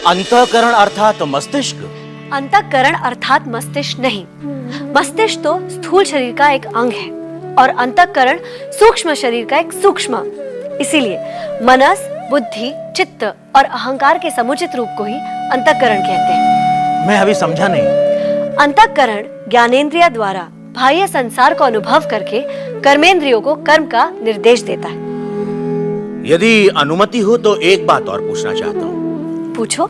अंतःकरण अर्थात मस्तिष्क? अंतःकरण अर्थात मस्तिष्क नहीं, मस्तिष्क तो स्थूल शरीर का एक अंग है और अंतःकरण सूक्ष्म शरीर का एक सूक्ष्म। इसीलिए मनस, बुद्धि, चित्त और अहंकार के समुचित रूप को ही अंतःकरण कहते हैं। मैं अभी समझा नहीं। अंतःकरण ज्ञानेंद्रिय द्वारा बाह्य संसार को अनुभव करके कर्मेंद्रियों को कर्म का निर्देश देता है। यदि अनुमति हो तो एक बात और पूछना चाहता हूँ। पूछो।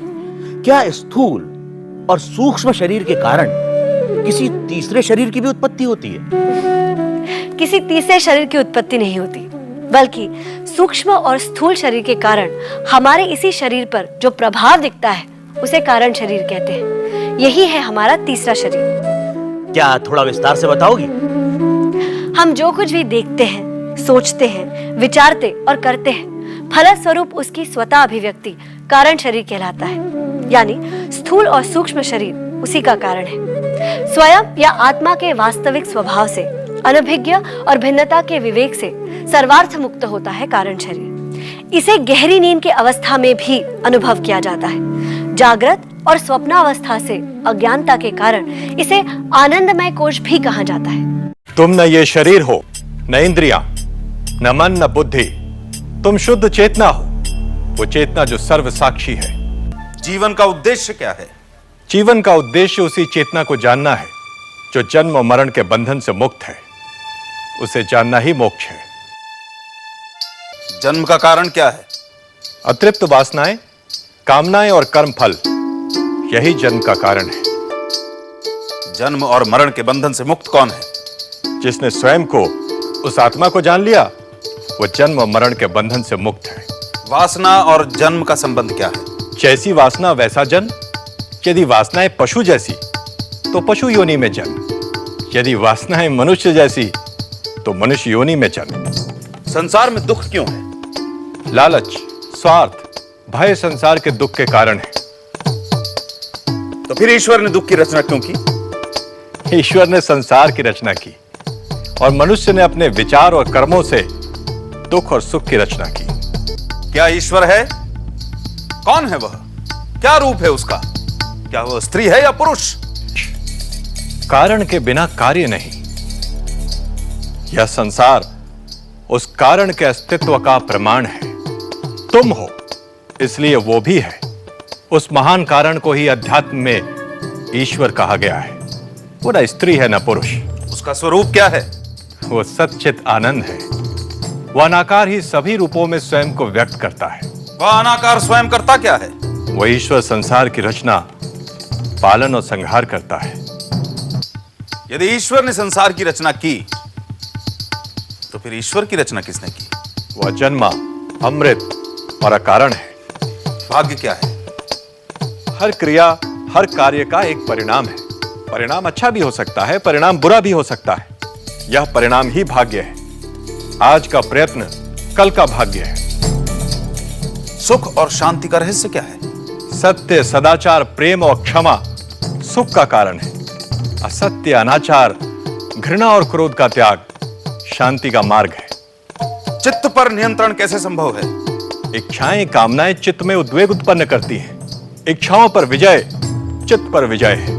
क्या स्थूल और सूक्ष्म शरीर के कारण किसी तीसरे शरीर की भी उत्पत्ति होती है? किसी तीसरे शरीर की उत्पत्ति नहीं होती, बल्कि सूक्ष्म और स्थूल शरीर के कारण हमारे इसी शरीर पर जो प्रभाव दिखता है उसे कारण शरीर कहते हैं। यही है हमारा तीसरा शरीर। क्या थोड़ा विस्तार से बताओगी? हम जो कुछ भी देखते हैं, सोचते हैं, विचारते और करते हैं, फलस्वरूप उसकी स्वतः अभिव्यक्ति कारण शरीर कहलाता है। यानी स्थूल और सूक्ष्म शरीर उसी का कारण है। स्वयं या आत्मा के वास्तविक स्वभाव से, अनभिज्ञ और भिन्नता के विवेक से सर्वार्थ मुक्त होता है कारण शरीर। इसे गहरी नींद की अवस्था में भी अनुभव किया जाता है। जागृत और स्वप्नावस्था से अज्ञानता के कारण इसे आनंदमय कोश भी कहा जाता है। तुम न ये शरीर हो, न इंद्रियां, न मन, न बुद्धि। तुम शुद्ध चेतना हो, वो चेतना जो सर्व साक्षी है। जीवन का उद्देश्य क्या है? जीवन का उद्देश्य उसी चेतना को जानना है जो जन्म और मरण के बंधन से मुक्त है। उसे जानना ही मोक्ष है। जन्म का कारण क्या है? अतृप्त वासनाएं, कामनाएं और कर्म फल, यही जन्म का कारण है। जन्म और मरण के बंधन से मुक्त कौन है? जिसने स्वयं को, उस आत्मा को जान लिया, वो जन्म और मरण के बंधन से मुक्त है। वासना और जन्म का संबंध क्या है? जैसी वासना वैसा जन्म। यदि वासनाएं पशु जैसी तो पशु योनि में जन्म, यदि वासनाएं मनुष्य जैसी तो मनुष्य योनि में जन्म। संसार में दुख क्यों है? लालच, स्वार्थ, भय संसार के दुख के कारण है। तो फिर ईश्वर ने दुख की रचना क्यों की? ईश्वर ने संसार की रचना की और मनुष्य ने अपने विचार और कर्मों से दुख और सुख की रचना की। क्या ईश्वर है? कौन है वह? क्या रूप है उसका? क्या वह स्त्री है या पुरुष? कारण के बिना कार्य नहीं। यह संसार उस कारण के अस्तित्व का प्रमाण है। तुम हो, इसलिए वो भी है। उस महान कारण को ही अध्यात्म में ईश्वर कहा गया है। वो न स्त्री है न पुरुष। उसका स्वरूप क्या है? वो सच्चित आनंद है। वह अनाकार ही सभी रूपों में स्वयं को व्यक्त करता है। वह अनाकार स्वयं करता क्या है? वह ईश्वर संसार की रचना, पालन और संहार करता है। यदि ईश्वर ने संसार की रचना की तो फिर ईश्वर की रचना किसने की? वह जन्मा, अमृत और अकारण है। भाग्य क्या है? हर क्रिया, हर कार्य का एक परिणाम है। परिणाम अच्छा भी हो सकता है, परिणाम बुरा भी हो सकता है। यह परिणाम ही भाग्य है। आज का प्रयत्न कल का भाग्य है। सुख और शांति का रहस्य क्या है? सत्य, सदाचार, प्रेम और क्षमा सुख का कारण है। असत्य, अनाचार, घृणा और क्रोध का त्याग शांति का मार्ग है। चित्त पर नियंत्रण कैसे संभव है? इच्छाएं, कामनाएं चित्त में उद्वेग उत्पन्न करती हैं। इच्छाओं पर विजय चित्त पर विजय है।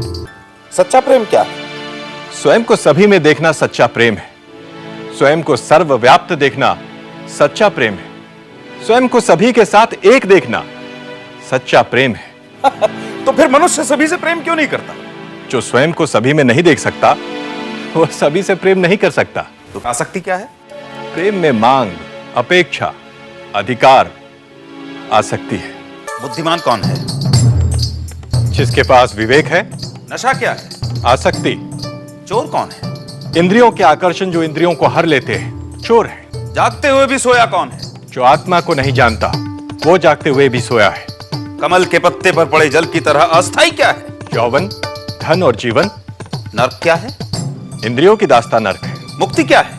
सच्चा प्रेम क्या है? स्वयं को सभी में देखना सच्चा प्रेम है। स्वयं को सर्वव्याप्त देखना सच्चा प्रेम है। स्वयं को सभी के साथ एक देखना सच्चा प्रेम है। तो फिर मनुष्य सभी से प्रेम क्यों नहीं करता? जो स्वयं को सभी में नहीं देख सकता, वह सभी से प्रेम नहीं कर सकता। तो आसक्ति क्या है? प्रेम में मांग, अपेक्षा, अधिकार, आसक्ति है। बुद्धिमान कौन है? जिसके पास विवेक है। नशा क्या है? आसक्ति। चोर कौन है? इंद्रियों के आकर्षण जो इंद्रियों को हर लेते हैं, चोर है। जागते हुए भी सोया कौन है? जो आत्मा को नहीं जानता, वो जागते हुए भी सोया है। कमल के पत्ते पर पड़े जल की तरह अस्थाई क्या है? यौवन, धन और जीवन। नर्क क्या है? इंद्रियों की दास्ता नर्क है। मुक्ति क्या है?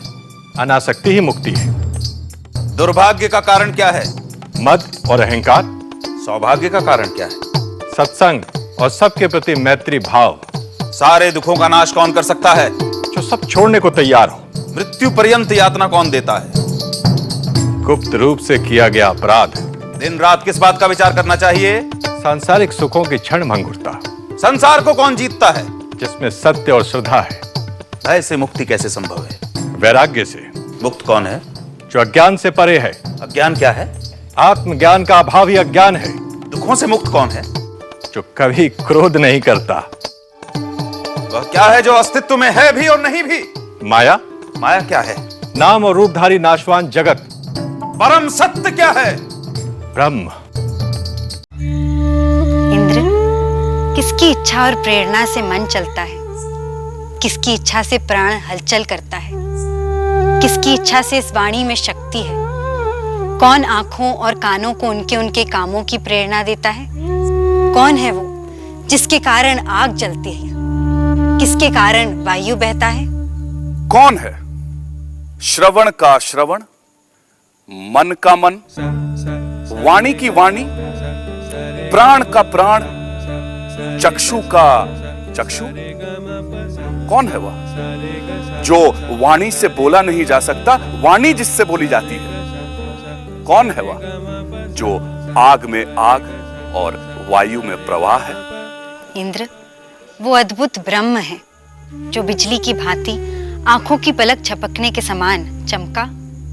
अनासक्ति ही मुक्ति है। दुर्भाग्य का कारण क्या है? मद और अहंकार। सौभाग्य का कारण क्या है? सत्संग और सबके प्रति मैत्री भाव। सारे दुखों का नाश कौन कर सकता है? जो सब छोड़ने को तैयार हो। मृत्यु पर्यंत यातना कौन देता है? गुप्त रूप से किया गया अपराध। दिन रात किस बात का विचार करना चाहिए? सांसारिक सुखों की क्षण भंगुरता, संसार को कौन जीतता है? जिसमें सत्य और श्रद्धा है। भय से मुक्ति कैसे संभव है? वैराग्य से। मुक्त कौन है? जो अज्ञान से परे है। अज्ञान क्या है? आत्मज्ञान का अभाव ही अज्ञान है। दुखों से मुक्त कौन है? जो कभी क्रोध नहीं करता। वह क्या है जो अस्तित्व में है भी और नहीं भी? माया। माया क्या है? नाम और रूपधारी नाशवान जगत। परम सत्य क्या है? ब्रह्म। इंद्र, किसकी इच्छा और प्रेरणा से मन चलता है? किसकी इच्छा से प्राण हलचल करता है? किसकी इच्छा से इस वाणी में शक्ति है? कौन आंखों और कानों को उनके उनके कामों की प्रेरणा देता है? कौन है वो जिसके कारण आग जलती है? किसके कारण वायु बहता है? कौन है श्रवण का श्रवण, मन का मन, वाणी की वाणी, प्राण का प्राण, चक्षु का चक्षु? कौन है वह जो वाणी से बोला नहीं जा सकता, वाणी जिससे बोली जाती है? कौन है वह जो आग में आग और वायु में प्रवाह है? इंद्र, वो अद्भुत ब्रह्म है जो बिजली की भांति आंखों की पलक झपकने के समान चमका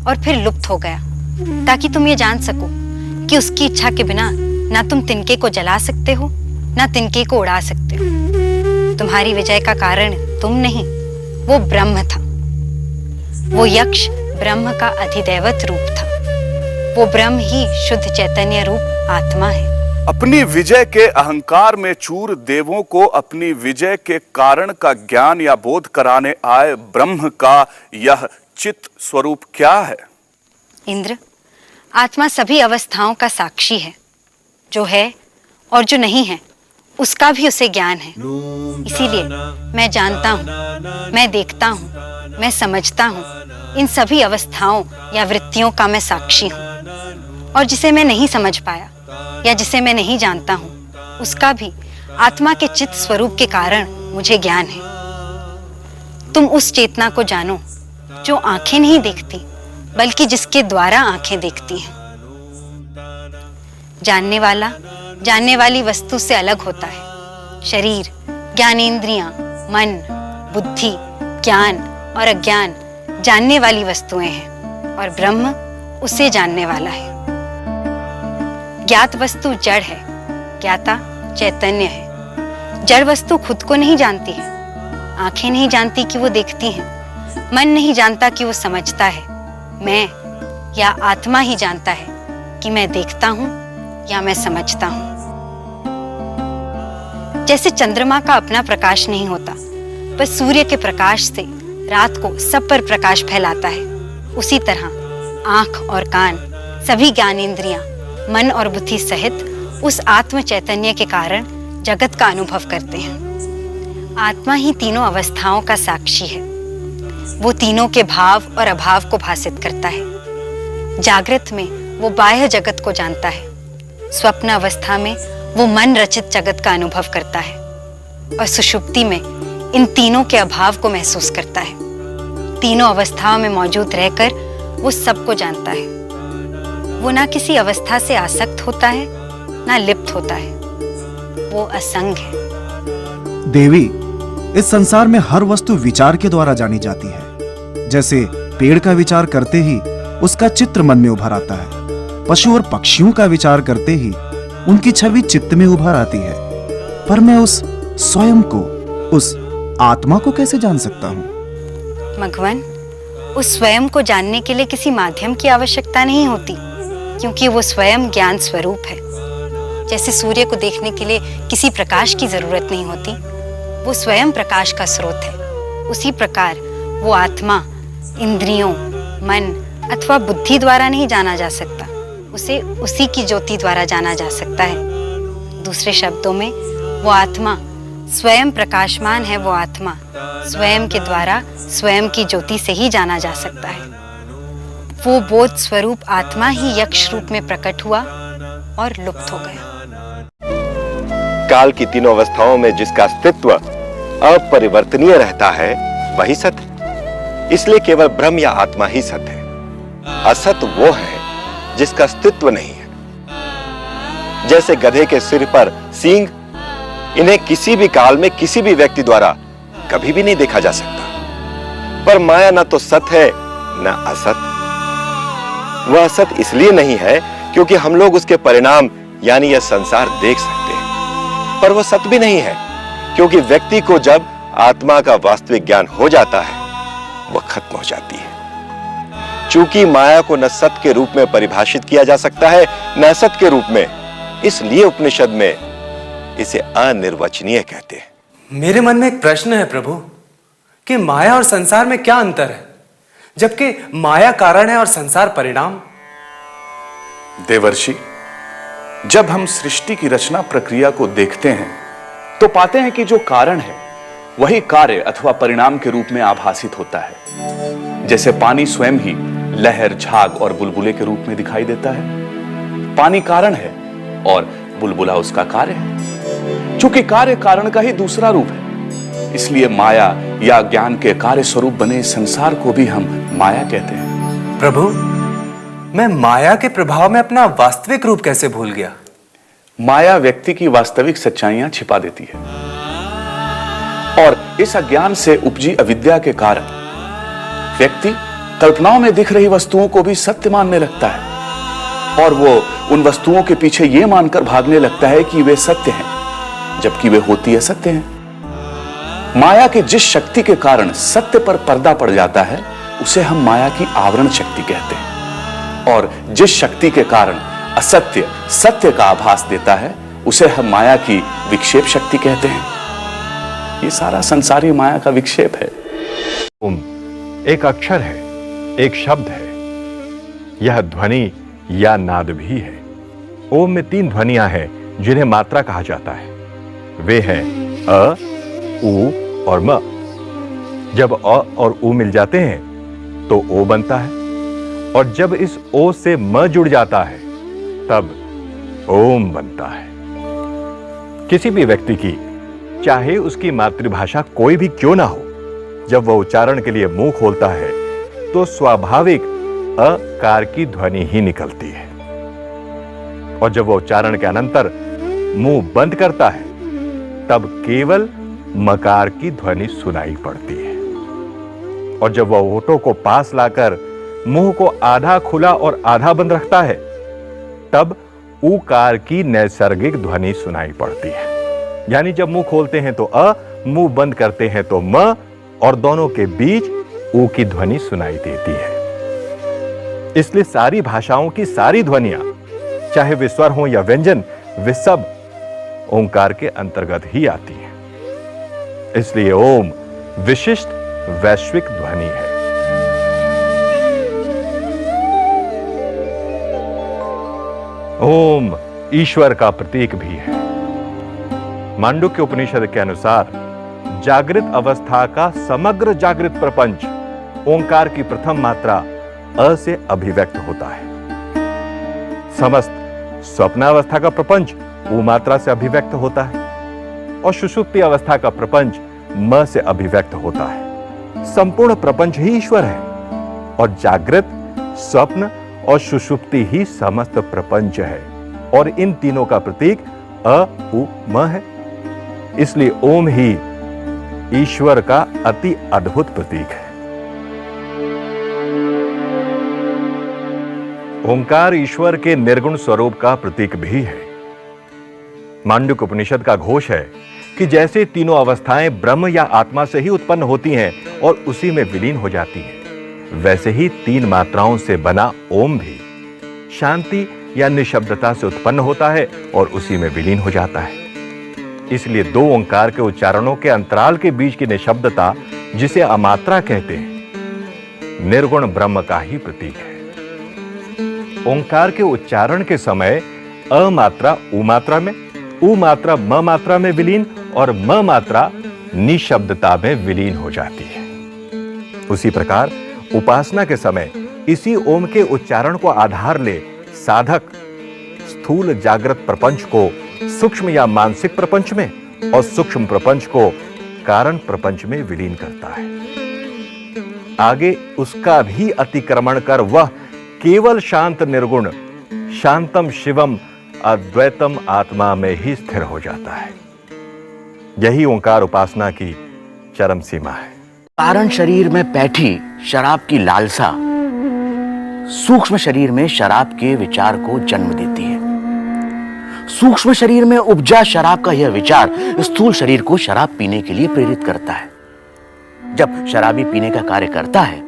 और फिर लुप्त हो गया, ताकि तुम ये जान सको कि उसकी इच्छा के बिना ना तुम तिनके को जला सकते हो, ना तिनके को उड़ा सकते हो। तुम्हारी विजय का कारण तुम नहीं, वो ब्रह्म था। वो यक्ष ब्रह्म का अधिदैवत रूप था। वो ब्रह्म ही शुद्ध चैतन्य रूप आत्मा है। अपनी विजय के अहंकार में चूर देवों को अपनी विजय के कारण का ज्ञान या बोध कराने आए ब्रह्म का यह चित स्वरूप क्या है? इंद्र, आत्मा सभी अवस्थाओं का साक्षी है। जो है और जो नहीं है उसका भी उसे ज्ञान है। इसीलिए मैं जानता हूँ, मैं देखता हूँ, मैं समझता हूँ। इन सभी अवस्थाओं या वृत्तियों का मैं साक्षी हूँ। और जिसे मैं नहीं समझ पाया या जिसे मैं नहीं जानता हूँ, उसका भी आत्मा के चित्त स्वरूप के कारण मुझे ज्ञान है। तुम उस चेतना को जानो जो आंखें नहीं देखती, बल्कि जिसके द्वारा आंखें देखती हैं। जानने वाला जानने वाली वस्तु से अलग होता है। शरीर, ज्ञानेंद्रियां, मन, बुद्धि, ज्ञान और अज्ञान जानने वाली वस्तुएं हैं और ब्रह्म उसे जानने वाला है। ज्ञात वस्तु जड़ है, ज्ञाता चैतन्य है। जड़ वस्तु खुद को नहीं जानती है। आंखें नहीं जानती कि वो देखती हैं। मन नहीं जानता कि वो समझता है। मैं या आत्मा ही जानता है कि मैं देखता हूँ या मैं समझता हूँ। जैसे चंद्रमा का अपना प्रकाश नहीं होता, बस सूर्य के प्रकाश से रात को सब पर प्रकाश फैलाता है, उसी तरह आंख और कान, सभी ज्ञानेंद्रियां, मन और बुद्धि सहित उस आत्म चैतन्य के कारण जगत का अनुभव करते हैं। आत्मा ही तीनों अवस्थाओं का साक्षी है। वो तीनों के भाव और अभाव को भासित करता है। जागृत में वो बाह्य जगत को जानता है। स्वप्न अवस्था में वो मन रचित जगत का अनुभव करता है और सुषुप्ति में इन तीनों के अभाव को महसूस करता है। तीनों अवस्थाओं में मौजूद रहकर वो सबको जानता है। वो ना किसी अवस्था से आसक्त होता है, ना लिप्त होता है। वो असंग है। देवी, इस संसार में हर वस्तु विचार के द्वारा जानी जाती है। जैसे पेड़ का विचार करते ही उसका चित्र मन में उभर आता है। पशु और पक्षियों का विचार करते ही उनकी छवि चित्त में उभर आती है। पर मैं उस स्वयं को, उस आत्मा को कैसे जान सकता हूँ? मघवन, उस स्वयं को जानने के लिए किसी माध्यम की आवश्यकता नहीं होती, क्योंकि वो स्वयं ज्ञान स्वरूप है। जैसे सूर्य को देखने के लिए किसी प्रकाश की जरूरत नहीं होती, वो स्वयं प्रकाश का स्रोत है। उसी प्रकार वो आत्मा इंद्रियों, मन अथवा बुद्धि द्वारा नहीं जाना जा सकता, उसे उसी की ज्योति द्वारा जाना जा सकता है। दूसरे शब्दों में वो आत्मा स्वयं प्रकाशमान है। वो आत्मा स्वयं के द्वारा स्वयं की ज्योति से ही जाना जा सकता है। वो बोध स्वरूप आत्मा ही यक्ष रूप में प्रकट हुआ और लुप्त हो गया। काल की तीनों अवस्थाओं में जिसका अस्तित्व अपरिवर्तनीय रहता है, वही सत है। इसलिए केवल ब्रह्म या आत्मा ही सत है। असत वो है जिसका अस्तित्व नहीं है। जैसे गधे के सिर पर सींग, इन्हें किसी भी काल में किसी भी व्यक्ति द्वारा कभी भी नहीं देखा जा सकता। पर माया न तो सत है न असत। वह असत इसलिए नहीं है क्योंकि हम लोग उसके परिणाम यानी यह संसार देख सकते हैं, पर वह सत भी नहीं है क्योंकि व्यक्ति को जब आत्मा का वास्तविक ज्ञान हो जाता है वह खत्म हो जाती है। चूंकि माया को न सत के रूप में परिभाषित किया जा सकता है न असत के रूप में, इसलिए उपनिषद में इसे अनिर्वचनीय कहते हैं। मेरे मन में एक प्रश्न है प्रभु कि माया और संसार में क्या अंतर है, जबकि माया कारण है और संसार परिणाम। देवर्षि, जब हम सृष्टि की रचना प्रक्रिया को देखते हैं तो पाते हैं कि जो कारण है वही कार्य अथवा परिणाम के रूप में आभासित होता है। जैसे पानी स्वयं ही लहर, झाग और बुलबुले के रूप में दिखाई देता है। पानी कारण है और बुलबुला उसका कार्य है। चूंकि कार्य कारण का ही दूसरा रूप है, इसलिए माया या ज्ञान के कार्य स्वरूप बने संसार को भी हम माया कहते हैं। प्रभु, मैं माया के प्रभाव में अपना वास्तविक रूप कैसे भूल गया? माया व्यक्ति की वास्तविक सच्चाइयां छिपा देती है और इस अज्ञान से उपजी अविद्या के कारण व्यक्ति कल्पनाओं में दिख रही वस्तुओं को भी सत्य मानने लगता है और वो उन वस्तुओं के पीछे ये मानकर भागने लगता है कि वे सत्य हैं, जबकि वे होती असत्य हैं। माया के जिस शक्ति के कारण सत्य पर पर्दा पड़ जाता है उसे हम माया की आवरण शक्ति कहते हैं, और जिस शक्ति के कारण असत्य सत्य का आभास देता है उसे हम माया की विक्षेप शक्ति कहते हैं। ये सारा संसारी माया का विक्षेप है। ओम एक अक्षर है, एक शब्द है, यह ध्वनि या नाद भी है। ओम में 3 ध्वनियां हैं जिन्हें मात्रा कहा जाता है। वे हैं अ, उ और म। जब अ और उ मिल जाते हैं तो ओ बनता है, और जब इस ओ से म जुड़ जाता है तब ओम बनता है। किसी भी व्यक्ति की, चाहे उसकी मातृभाषा कोई भी क्यों ना हो, जब वह उच्चारण के लिए मुंह खोलता है तो स्वाभाविक अकार की ध्वनि ही निकलती है, और जब वह उच्चारण के अनंतर मुंह बंद करता है तब केवल मकार की ध्वनि सुनाई पड़ती है, और जब वह होठों को पास लाकर मुंह को आधा खुला और आधा बंद रखता है तब उकार की नैसर्गिक ध्वनि सुनाई पड़ती है। यानी जब मुंह खोलते हैं तो अ, मुंह बंद करते हैं तो म, और दोनों के बीच ऊ की ध्वनि सुनाई देती है। इसलिए सारी भाषाओं की सारी ध्वनियां, चाहे वे स्वर हों या व्यंजन, वे सब ओंकार के अंतर्गत ही आती हैं। इसलिए ओम विशिष्ट वैश्विक ध्वनि है। ओम ईश्वर का प्रतीक भी है। मांडुक्य उपनिषद के अनुसार जागृत अवस्था का समग्र जागृत प्रपंच ओंकार की प्रथम मात्रा अ से अभिव्यक्त होता है। समस्त स्वप्नावस्था का प्रपंच उ मात्रा से अभिव्यक्त होता है, और सुषुप्ति अवस्था का प्रपंच म से अभिव्यक्त होता है। संपूर्ण प्रपंच ही ईश्वर है, और जागृत, स्वप्न और सुषुप्ति ही समस्त प्रपंच है, और इन तीनों का प्रतीक अ, उ, म है। इसलिए ओम ही ईश्वर का अति अद्भुत प्रतीक है। ओंकार ईश्वर के निर्गुण स्वरूप का प्रतीक भी है। मांडुक्य उपनिषद का घोष है कि जैसे तीनों अवस्थाएं ब्रह्म या आत्मा से ही उत्पन्न होती हैं और उसी में विलीन हो जाती हैं, वैसे ही 3 मात्राओं से बना ओम भी शांति या निशब्दता से उत्पन्न होता है और उसी में विलीन हो जाता है। इसलिए 2 ओंकार के उच्चारणों के अंतराल के बीच की निशब्दता, जिसे अमात्रा कहते हैं, निर्गुण ब्रह्म का ही प्रतीक है। ओंकार के उच्चारण के समय अ मात्रा उ मात्रा में, उ मात्रा म मात्रा में विलीन और म मात्रा निशब्दता में विलीन हो जाती है। उसी प्रकार उपासना के समय इसी ओम के उच्चारण को आधार ले साधक स्थूल जागृत प्रपंच को सूक्ष्म या मानसिक प्रपंच में और सूक्ष्म प्रपंच को कारण प्रपंच में विलीन करता है। आगे उसका भी अतिक्रमण कर वह केवल शांत निर्गुण, शांतम शिवम अद्वैतम आत्मा में ही स्थिर हो जाता है। यही ओंकार उपासना की चरम सीमा है। कारण शरीर में बैठी शराब की लालसा सूक्ष्म शरीर में शराब के विचार को जन्म देती है। सूक्ष्म शरीर में उपजा शराब का यह विचार स्थूल शरीर को शराब पीने के लिए प्रेरित करता है। जब शराबी पीने का कार्य करता है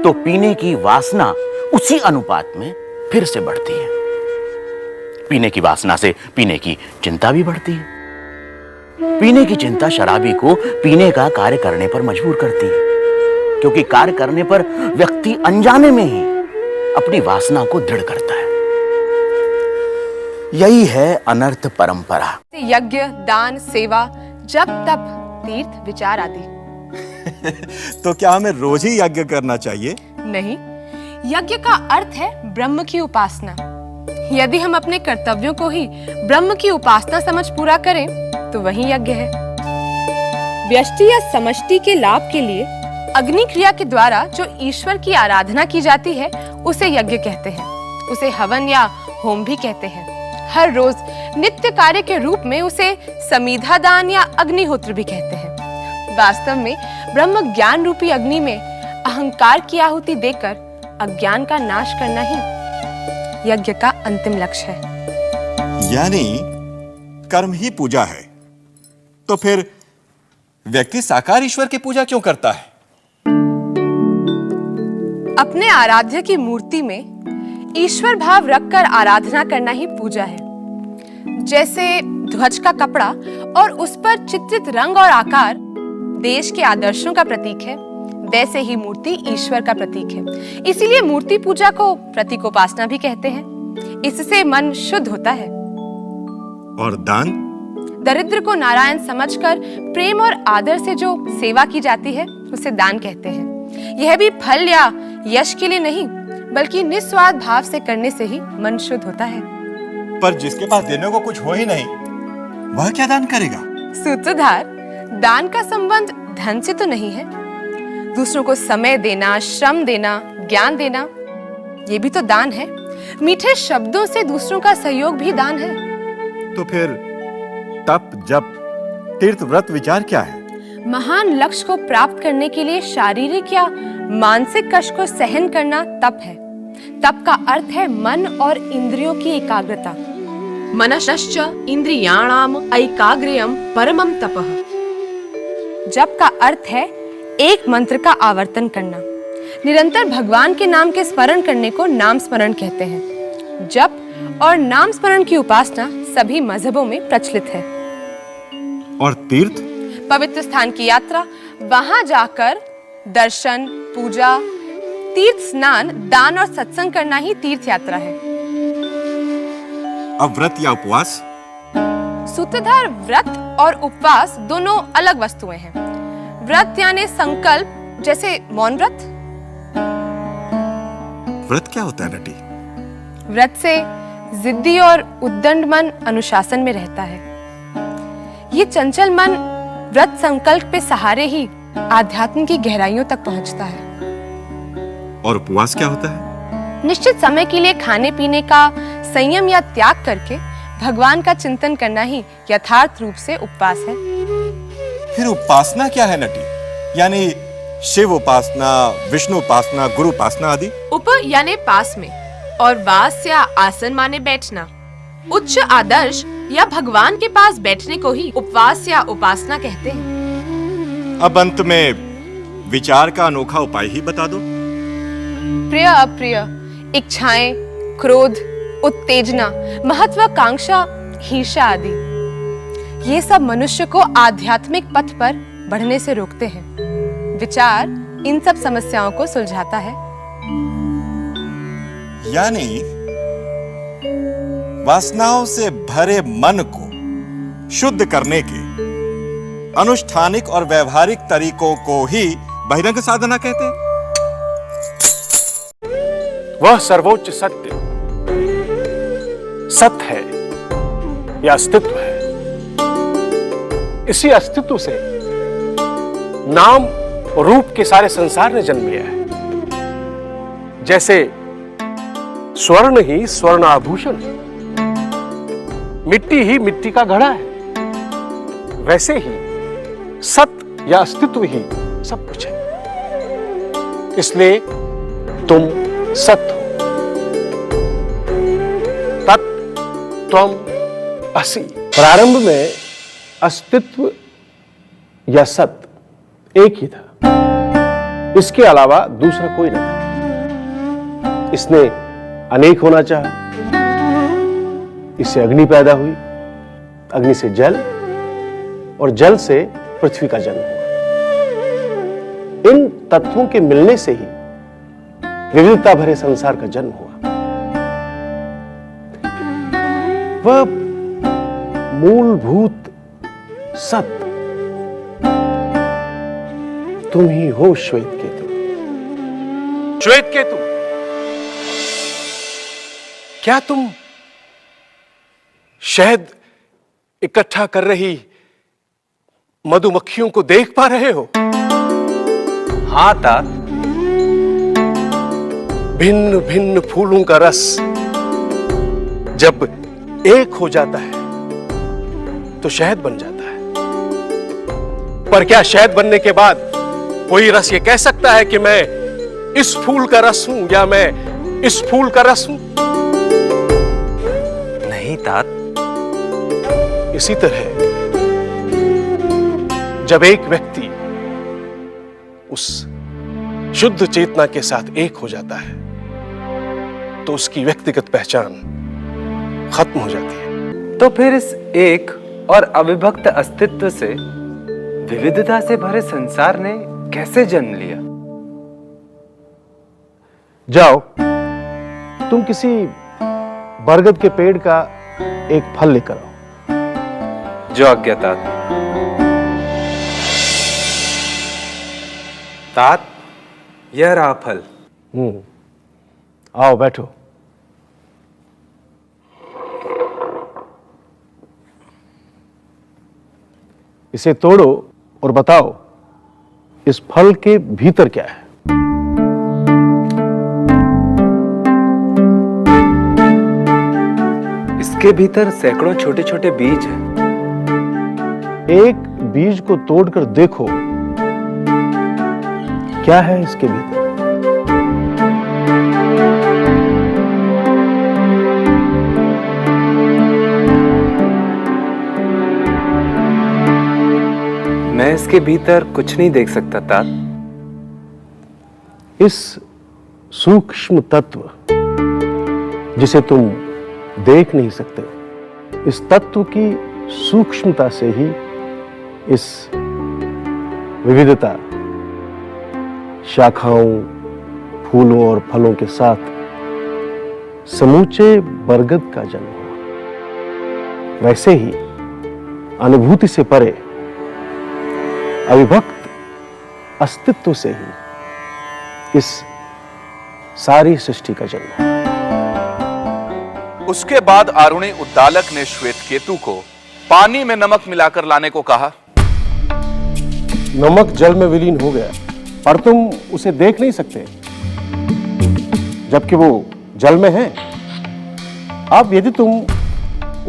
तो पीने की वासना उसी अनुपात में फिर से बढ़ती है। पीने की वासना से पीने की चिंता भी बढ़ती है। पीने की चिंता शराबी को पीने का कार्य करने पर मजबूर करती है, क्योंकि कार्य करने पर व्यक्ति अनजाने में ही अपनी वासना को दृढ़ करता है। यही है अनर्थ परंपरा। यज्ञ, दान, सेवा, जप, तप, तीर्थ, विचार आदि। तो क्या हमें रोज ही यज्ञ करना चाहिए? नहीं, यज्ञ का अर्थ है ब्रह्म की उपासना। यदि हम अपने कर्तव्यों को ही ब्रह्म की उपासना समझ पूरा करें तो वही यज्ञ है। व्यष्टि या समष्टि के लाभ के लिए अग्नि क्रिया के द्वारा जो ईश्वर की आराधना की जाती है उसे यज्ञ कहते हैं। उसे हवन या होम भी कहते हैं। हर रोज नित्य कार्य के रूप में उसे समीधा दान या अग्निहोत्र भी कहते हैं। वास्तव में ब्रह्म ज्ञान रूपी अग्नि में अहंकार की आहुति देकर अज्ञान का नाश करना ही यज्ञ का अंतिम लक्ष्य है। यानी कर्म ही पूजा है। तो फिर व्यक्ति साकार ईश्वर की पूजा क्यों करता है? अपने आराध्य की मूर्ति में ईश्वर भाव रखकर आराधना करना ही पूजा है। जैसे ध्वज का कपड़ा और उस पर चित्रित रंग और आकार देश के आदर्शों का प्रतीक है, वैसे ही मूर्ति ईश्वर का प्रतीक है। इसीलिए मूर्ति पूजा को प्रतीकोपासना भी कहते हैं। इससे मन शुद्ध होता है। और दान? दरिद्र को नारायण समझकर प्रेम और आदर से जो सेवा की जाती है उसे दान कहते हैं। यह भी फल या यश के लिए नहीं, बल्कि निस्वार्थ भाव से करने से ही मन शुद्ध होता है। पर जिसके पास देने को कुछ हो ही नहीं, वह क्या दान करेगा? सूत्रधार, दान का संबंध धन से तो नहीं है। दूसरों को समय देना, श्रम देना, ज्ञान देना, ये भी तो दान है। मीठे शब्दों से दूसरों का सहयोग भी दान है। तो फिर तप, जप, तीर्थ, व्रत, विचार क्या है? महान लक्ष्य को प्राप्त करने के लिए शारीरिक या मानसिक कष्ट को सहन करना तप है। तप का अर्थ है मन और इंद्रियों की एकाग्रता। मनश्च इंद्रियाणाम ऐकाग्र्यम परमम तपः। जप का अर्थ है एक मंत्र का आवर्तन करना। निरंतर भगवान के नाम के स्मरण करने को नाम स्मरण कहते हैं। जप और नाम स्मरण की उपासना सभी मजहबों में प्रचलित है। और तीर्थ? पवित्र स्थान की यात्रा, वहां जाकर दर्शन, पूजा, तीर्थ स्नान, दान और सत्संग करना ही तीर्थ यात्रा है। अब व्रत या उपवास? सूत्रधार, व्रत और उपवास दोनों अलग वस्तुएं हैं। व्रत यानी संकल्प, जैसे मौन व्रत। व्रत क्या होता है नटी? व्रत से जिद्दी और उद्दंड मन अनुशासन में रहता है। ये चंचल मन व्रत संकल्प के सहारे ही आध्यात्म की गहराइयों तक पहुंचता है। और उपवास क्या होता है? निश्चित समय के लिए खाने पीने का संयम या त्याग करके भगवान का चिंतन करना ही यथार्थ रूप से उपवास है। फिर उपासना क्या है नटी? यानी शिव उपासना, विष्णु उपासना, गुरु उपासना आदि? उप यानी पास में और वास या आसन माने बैठना। उच्च आदर्श या भगवान के पास बैठने को ही उपवास या उपासना कहते हैं। अब अंत में विचार का अनोखा उपाय ही बता दो। प्रिय अप्रिय, इच्छाएं, क्रोध, उत्तेजना, महत्वाकांक्षा, ईर्ष्या आदि, ये सब मनुष्य को आध्यात्मिक पथ पर बढ़ने से रोकते हैं। विचार इन सब समस्याओं को सुलझाता है। यानी वासनाओं से भरे मन को शुद्ध करने के अनुष्ठानिक और व्यवहारिक तरीकों को ही बहिरंग साधना कहते हैं। वह सर्वोच्च सत्य सत्य है या अस्तित्व है। इसी अस्तित्व से नाम और रूप के सारे संसार ने जन्म लिया है। जैसे स्वर्ण ही स्वर्ण आभूषण है, मिट्टी ही मिट्टी का घड़ा है, वैसे ही सत्य या अस्तित्व ही सब कुछ है। इसलिए तुम सत्य हो। तत् त्वम असि। प्रारंभ में अस्तित्व या सत्य एक ही था, इसके अलावा दूसरा कोई नहीं था। इसने अनेक होना चाहा, इससे अग्नि पैदा हुई, अग्नि से जल और जल से पृथ्वी का जन्म हुआ। इन तत्वों के मिलने से ही विविधता भरे संसार का जन्म हुआ। वह मूलभूत सत्य तुम ही हो श्वेत केतु। श्वेत केतु, क्या तुम शहद इकट्ठा कर रही मधुमक्खियों को देख पा रहे हो? हाँ तात। भिन्न भिन्न फूलों का रस जब एक हो जाता है तो शहद बन जाता है। पर क्या शहद बनने के बाद कोई रस ये कह सकता है कि मैं इस फूल का रस हूं या मैं इस फूल का रस हूं? नहीं तात। इसी तरह जब एक व्यक्ति उस शुद्ध चेतना के साथ एक हो जाता है तो उसकी व्यक्तिगत पहचान खत्म हो जाती है। तो फिर इस एक और अविभक्त अस्तित्व से विविधता से भरे संसार ने कैसे जन्म लिया? जाओ, तुम किसी बरगद के पेड़ का एक फल लेकर आओ। जो आज्ञा तात। तात, यह रहा फल। आओ बैठो। इसे तोड़ो और बताओ इस फल के भीतर क्या है? इसके भीतर सैकड़ों छोटे छोटे बीज हैं। एक बीज को तोड़कर देखो क्या है इसके भीतर। मैं इसके भीतर कुछ नहीं देख सकता तात। इस सूक्ष्म तत्व जिसे तुम देख नहीं सकते, इस तत्व की सूक्ष्मता से ही इस विविधता, शाखाओं, फूलों और फलों के साथ समूचे बरगद का जन्म हुआ। वैसे ही अनुभूति से परे अविभक्त अस्तित्व से ही इस सारी सृष्टि का जन्म हुआ। उसके बाद आरुणी उद्दालक ने श्वेत केतु को पानी में नमक मिलाकर लाने को कहा। नमक जल में विलीन हो गया, पर तुम उसे देख नहीं सकते जबकि वो जल में है। अब यदि तुम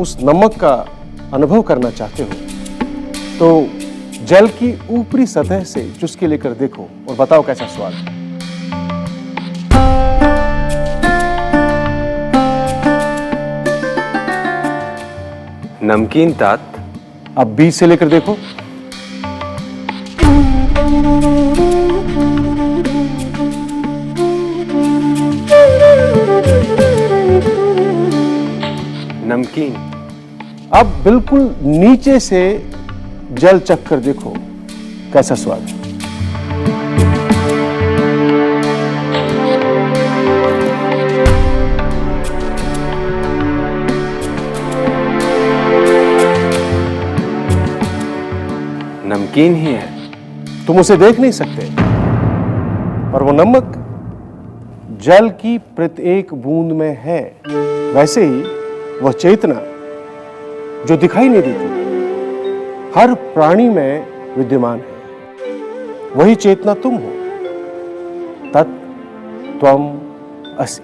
उस नमक का अनुभव करना चाहते हो तो जल की ऊपरी सतह से चुस्की लेकर देखो और बताओ कैसा स्वाद है। नमकीन तात। अब बीज से लेकर देखो। नमकीन। अब बिल्कुल नीचे से जल चख कर देखो कैसा स्वाद है। नमकीन ही है। तुम उसे देख नहीं सकते, पर वो नमक जल की प्रत्येक बूंद में है। वैसे ही वह चेतना जो दिखाई नहीं देती हर प्राणी में विद्यमान है। वही चेतना तुम हो। तत् त्वम असि।